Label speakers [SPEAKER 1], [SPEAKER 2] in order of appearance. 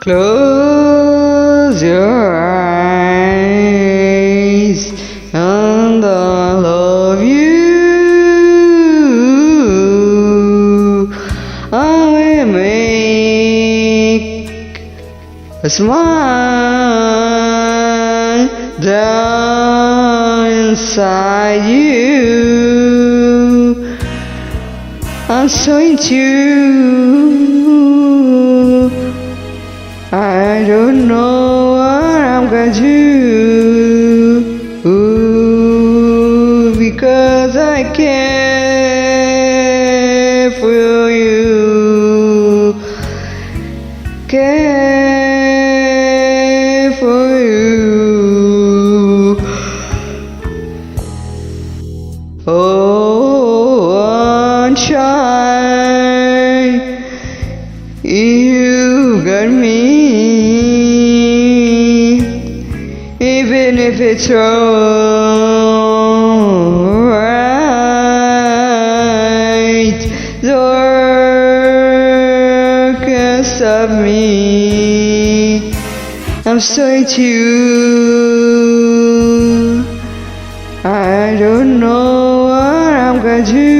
[SPEAKER 1] Close your eyes and I love you. I will make a smile down inside you. I'm so into you. I don't know what I'm gonna do because I care for you, care for you. Oh, sunshine, you got me. Even if it's alright, the world can't stop me. I'm so into you. I don't know what I'm gonna do